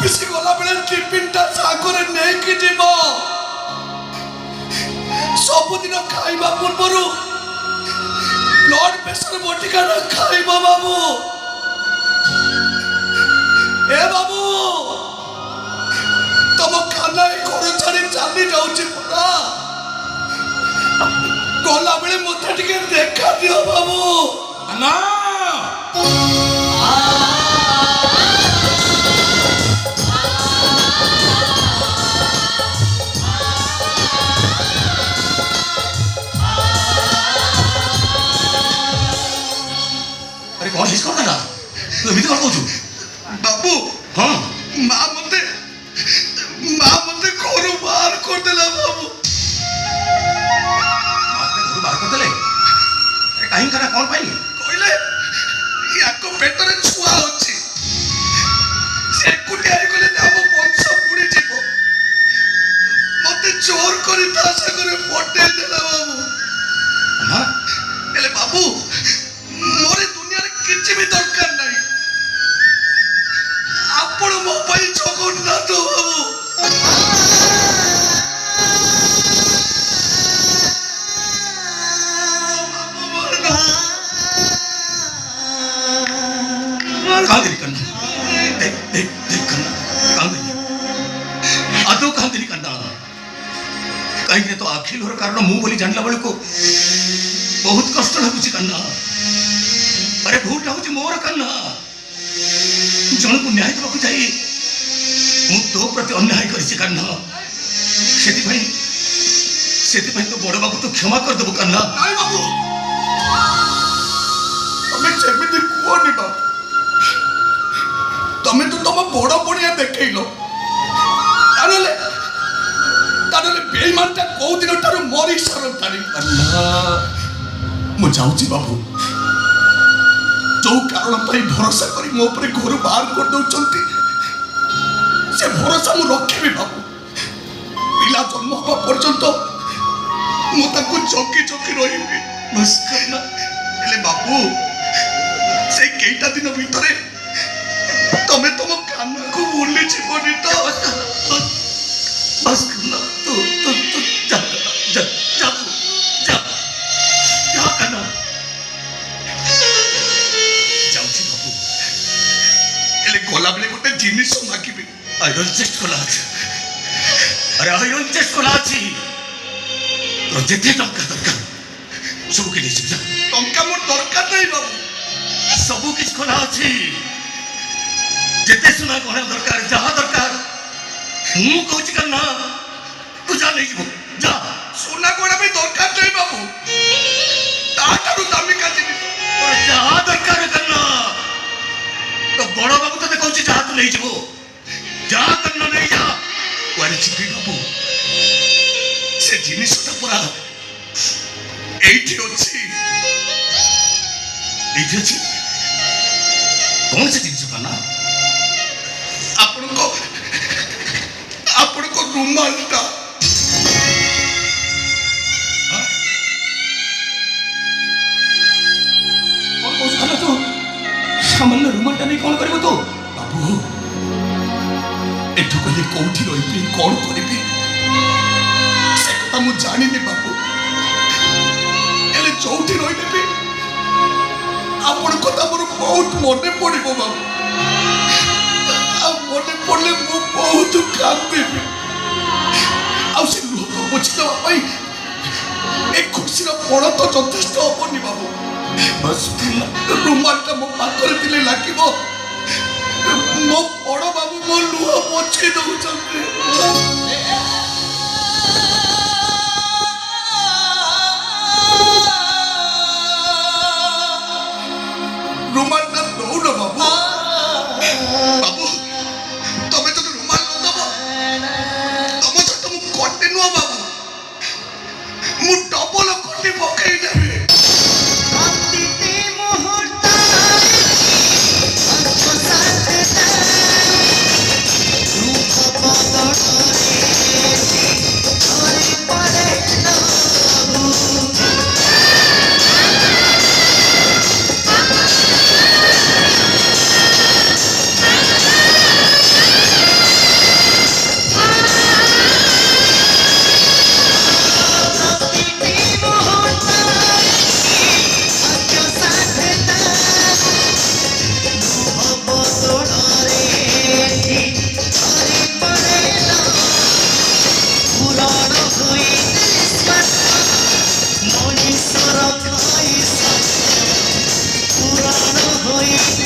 office गला बेले टिफिनटा सागरे नहीं कि जीव सबुदिन खाइबा पूर्व ब्लड प्रेशर बटिका खाइबा बाबू ए बाबू तुम खाना घर छाड़ी चली जाऊँ पड़ा गला बेले मत टिके देखा दियो बाबू ना अरे कौन हिस करता ना तू अभी तो कौन बाबू हाँ माँ मते घर बाहर कर देला बाबू घर बाहर कर देले अरे कहीं करा कौन पाई कहले याको पेटरे छुआ होची से कुटिया गले नाम वंश पुड़ी जीवो मते चोर करी ता सगरे पटे देला बाबू ना एले बाबू मोरे दुनिया रे किछि भी दरकार नाही आपण मोबाइल जगन्नाथ बाबू कांदरी करना देख करना कांदरी आदो कांदरी करना कहीं तो अखिल होर कारण मु बोली जानला बेले को बहुत कष्ट लागुची करना अरे भूल लागुची मोर करना जन को न्याय देबा को जाई मु तो प्रति अन्याय करछि करना सेति तो बड़ बाबू तो क्षमा कर देबो करना नाही बाबू तमे जेमिति कोनी बाबू तमे तो तम बड़ बड़िया देखैलो तानले बेईमानटा को दिन ठार मरी सरतारी मु जाउची बाबू जो कारण पई भरोसा करी मो ऊपर घर बाहर कर दउचंती से भरोसा मु रखेबी बाबू पिला जन्म होगा पर्यंत मु ताकू चौकी चौकी रहिबी बस करना एले बाबू से केटा दिन भितरे तमे तुम कान को बोलले जीवनी तो बस करना तो जा जा जा जा क्या करना जाउची बाबू एले गोला बेले गोटे जिनिस मागिबी आयरन चेस्ट कोला अछि अरे आयरन चेस्ट कोला अछि तो जेते टंका दरकार सब के दिस जा टंका मोर दरकार नै बाबू सब किछ कोला अछि जेते सुना कोना दरकार जहा दरकार मु कहूची करना तू जा नहीं जीवो जा सोना कोना भी दरकार नै बाबू ताठारु दामी का जिनिस और जहा दरकार करना तो बड़ा बाबू तो कहूची जहा तू नहीं जीवो जा करना नहीं जा वारे छिपी बाबू से जिनिसटा पूरा एठी अछि कौन से जिनिस करना आपण को रुमालटा कौन कौन खाना तो सामान्य रुमालटा नहीं कौन करिवो तो बाबू एठो कले कोठी रहिबी कोन करिबी से कथा मु जानिनी बाबू एले चौठी रहिबी आपण कथा मोर बहुत मने पड़िबो बाबू मने पड़ले मु बहुत कांदेबी आ से लोक बुझिदा भाई एक खुशी रो पड़ तो यथेष्ट होबनी बाबू बस रुमालटा मो पाखरे दिले लागिबो मो बड़ बाबू मो लुह पोछे दउचंते रुमालटा दउ न बाबू बाबू तमे तो रुमाल न दबो तमे तो तुम कोटे नो बाबू मु डबल कोटे पकई देबे ଭାଇ